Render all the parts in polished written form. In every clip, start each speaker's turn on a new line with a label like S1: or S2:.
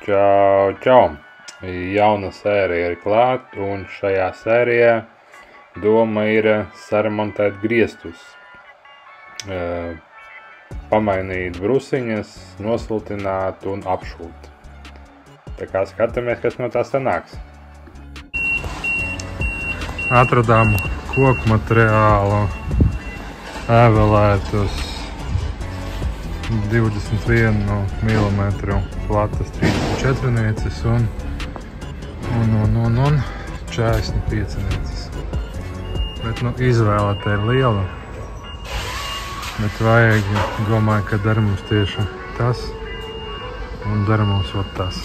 S1: Čau, čau! Jauna sērija ir klāt, un šajā sērijā doma ir saremontēt griestus. Pamainīt brusiņas, nosiltināt un apšūt. Tā kā skatāmies, kas no tā sanāks. Atradām koku materiālu, ēvelētus 21 mm platas 34 nieces un 45 nieces. Bet, izvēle te ir liela. Bet vajag, domāju, ka dara mums tieši tas un dara mums ot tas.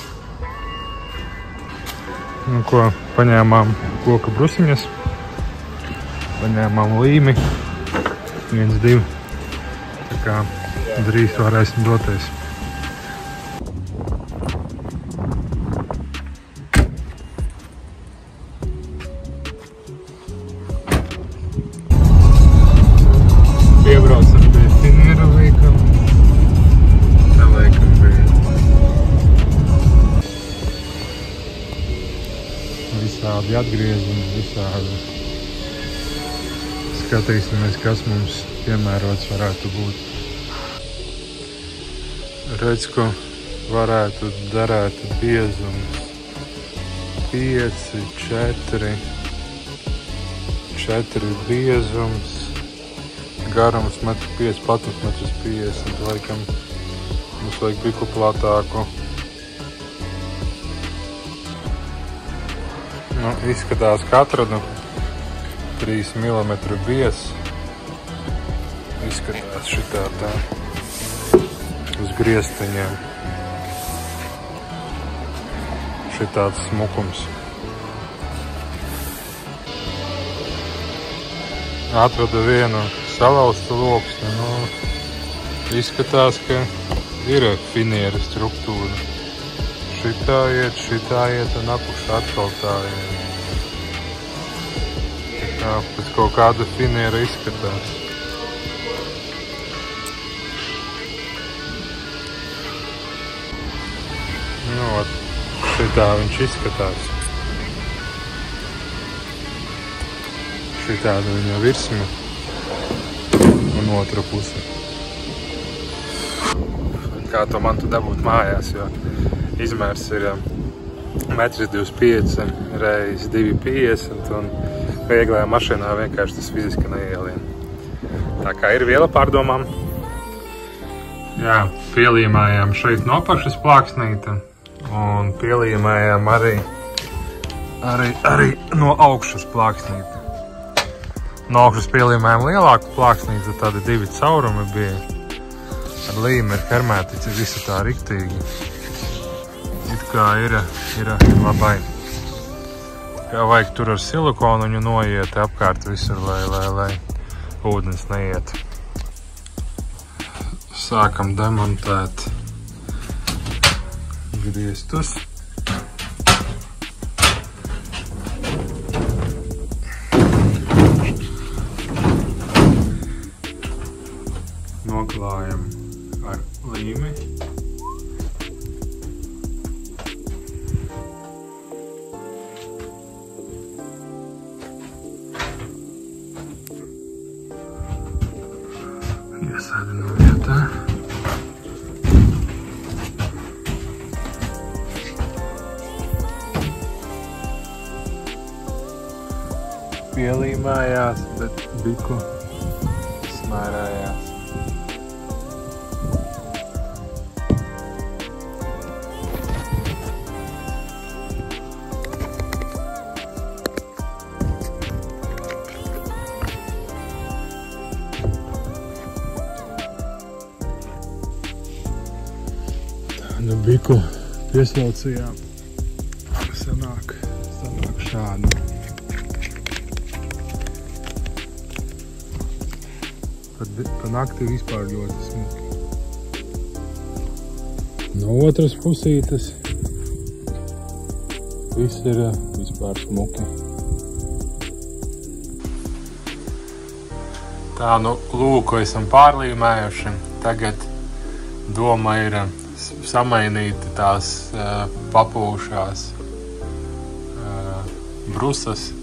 S1: Ko, paņēmām koka brusiņas, paņēmām līmi, 1, 2, tā kā drīz varēsim doties. Piebraucam pie finieru veikala. Tā veikam bija visādi atgriezumi, visādi. Skatīsimies, kas mums piemērots varētu būt. Redz, ko varētu darēt biezums 5, 4 biezums, garums 1,5 m, platums 1,50 m, laikam mums vajag biku platāku. Izskatās, ka atradu 3 mm biez, izskatās šitā tā. Uz griesteņiem. Šitāds smukums. Atradu vienu salauztu loksni. Izskatās, ka ir finiera struktūra. Šitā iet un apakšā atkal tā iet. Tā kā pēc kaut kāda finiera izskatās. Šitā viņš izskatās. Šitāda viņa virsma un otra puse. Kā to man tu dabūt mājās, jo izmērs ir 1,25 m reiz 2,50 un vieglajā mašīnā vienkārši tas fiziski neielien. Tā kā ir viela pārdomām. Jā, pielīmējām šeit no apakšas plāksnīta. Un pielīmējām arī no augšas plāksnīti. No augšas pielīmējām lielāku plāksnīti, tādi 2 caurumi bija. Ar līmi ir hermētici, visa tā riktīgi. It kā ir labai. Kā vajag tur ar silikonu viņu noiet apkārt visur, lai ūdens neiet. Sākam demontēt griestus. Noklājam ar līmi. Iesēdinam vietā. Pielīmējās, bet biku smērējās. Tādu biku pieslaucījām. Sanāk šādu. Pa nakti vispār ļoti smuki. No otras pusītes viss ir vispār smuki. Tā, lūku esam pārlīmējuši. Tagad doma ir samainīti tās papūšās brusas.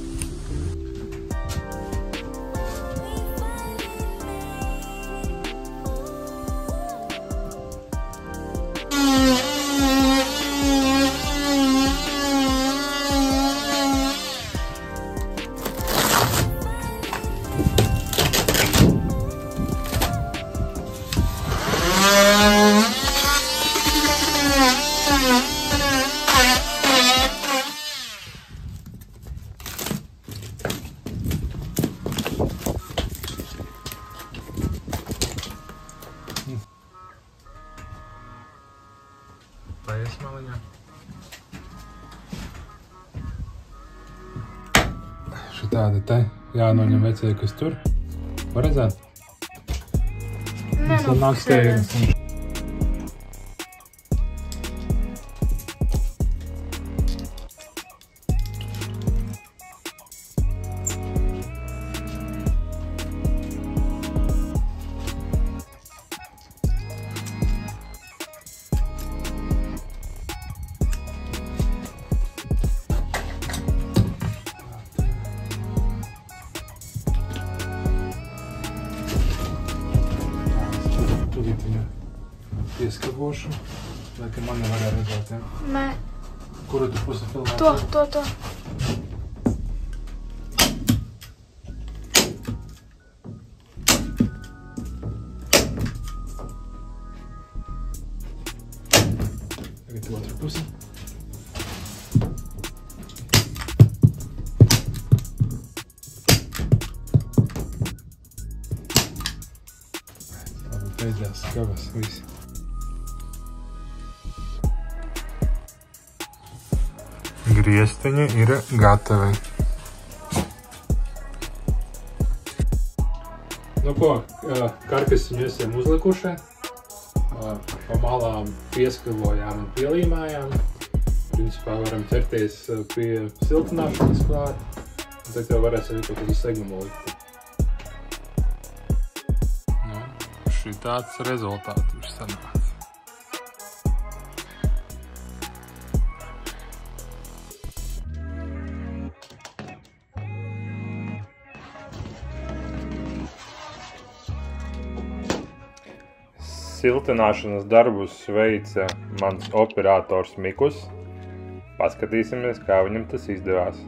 S1: Paies maliņā. Šitādi te jānoņem vecie, kas tur. Var redzēt? Nāk steigas. Pieskabošu, lai ka man nevarēja redzēt, ja?
S2: Nē.
S1: Kuru tu pusi filmēt?
S2: To.
S1: Tagad otru pusi. Labi, beidzās skavas, visi. Griesteņi ir gatavi. Nu ko, karkasiņu esam uzlikuši. Pa malām pieskavojām un pielīmējām. Principā varam ķerties pie siltināšanas klāt. Un tad jau varēs arī kaut kādu segumu likt. Nu, šitāds rezultāts ir sanāks. Siltināšanas darbus veica mans operators Mikus. Paskatīsimies, kā viņam tas izdevās.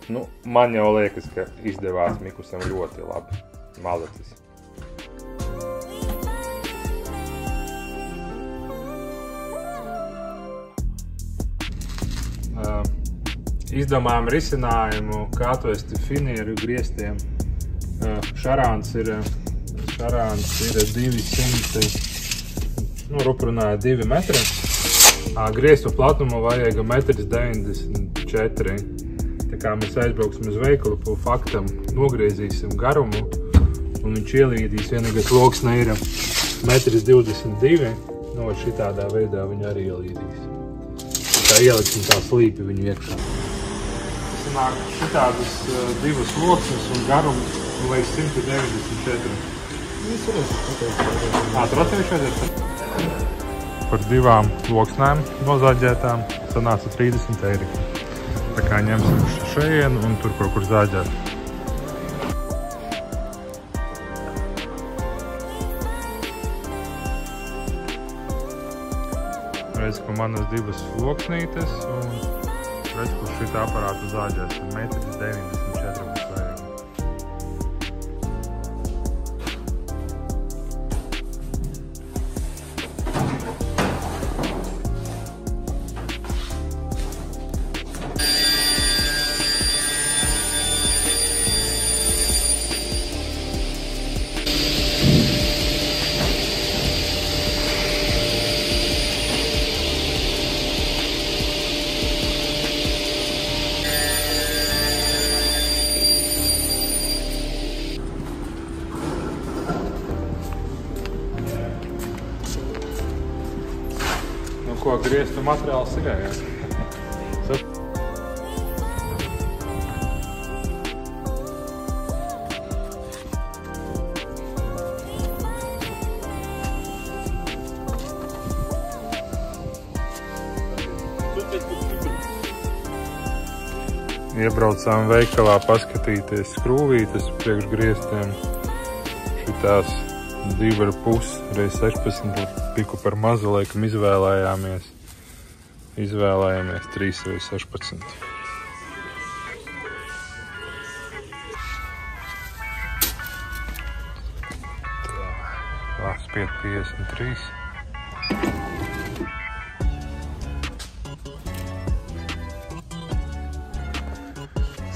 S1: Nu, man jau liekas, ka izdevās Mikusam ļoti labi. Malacis. Izdomājam risinājumu, kā atvesti finieru griestiem. Šarāns ir 200, nu, ruprunāja 2 metri. Griestu platumu vajag 1,94 m. Tā kā mēs aizbrauksim uz veikalu, po faktam nogriezīsim garumu, un viņš ielīdīs. Vienīgais loksne ir 1,22 m. Nu, šitādā veidā viņu arī ielīdīs. Tā ieliksim tā slīpi viņu iekšā. Sanāk šitādas 2 loksnes un garumu vajag 194. Tur atsevišķi par 2 loksnēm nozāģētām sanāca 30 eiro. Tā kā ņemsim šejienu un tur kaut kur zāģēt. Redz, ka manas 2 loksnītes un redz, ka šitā aparātu zāģēs ir 1,94 m. ko griestu materiāls ir, jā. Iebraucām veikalā paskatīties skrūvītes priekš griestiem. Šitās 2,5 reiz 16 piku par mazu, laikam izvēlējāmies 3 reiz 16. Tā, spied 53.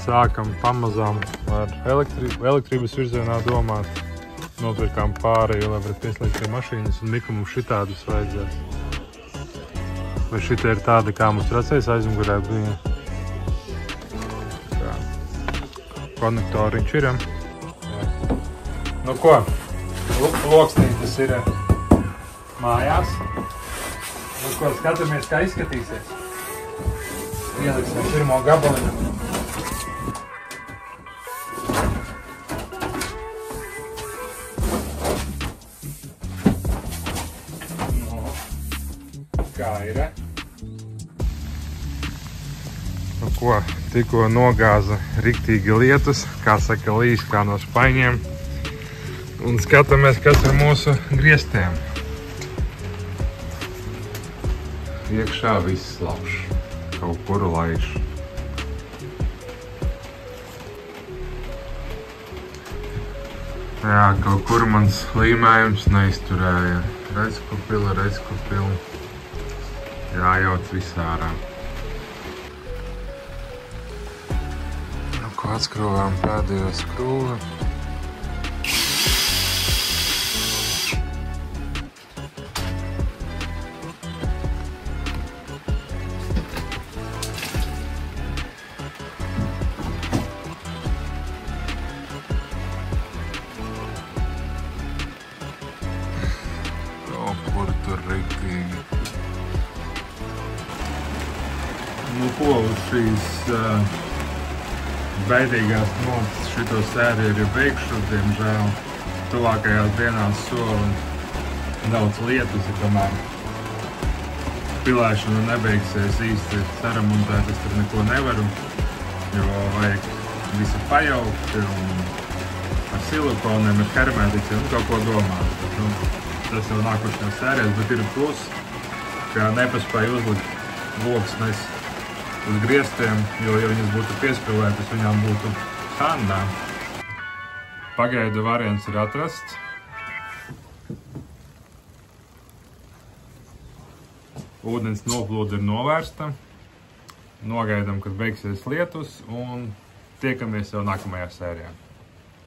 S1: Sākam pamazām ar elektrības virzienā domāt. Nopirkām pārēju, lai varat pieslēgt pie mašīnas, un Miku mums šitādus vajadzēs. Vai šita ir tāda, kā mums racēs aizmugurē bija? Tā. Konektoriņš ir, jā. Nu ko, loksnītes ir mājās. Nu ko, skatāmies, kā izskatīsies. Ieliksim pirmo gabaliņu. Kā ir, Nu ko, tikko nogāza riktīgi lietus, kā saka, līs kā no spaiņiem. Un skatāmies, kas ir mūsu griestiem. Iekšā viss lauš, kaut kur laiš. Jā, kaut kur mans līmējums neizturēja. Redz, ko pila. Jājauc visā ārā. Nu, ko atskrūvām pēdējo skrūvi. Kaut kur tur riktīgi. Nu ko, uz šīs beidīgās notas šito sēriju ir beigšu, diemžēl. Tuvākajās dienās soli daudz lietus, kamēr pilēšana nebeigsies īsti ceremontēt, es tur neko nevaru, jo vajag visu pajaukt un ar silikoniem, ar hermētiķiem un kaut ko domāt. Nu, tas jau nākošajās sērijās, bet ir plus, ka nepaspēja uzlikt loksnes uz griestiem, jo, ja viņas būtu piespilvētas, viņām būtu handā. Pagaidu variants ir atrasts. Ūdens noplūde ir novērsta. Nogaidām, kad beigsies lietus, un tiekamies jau nākamajā sērijā.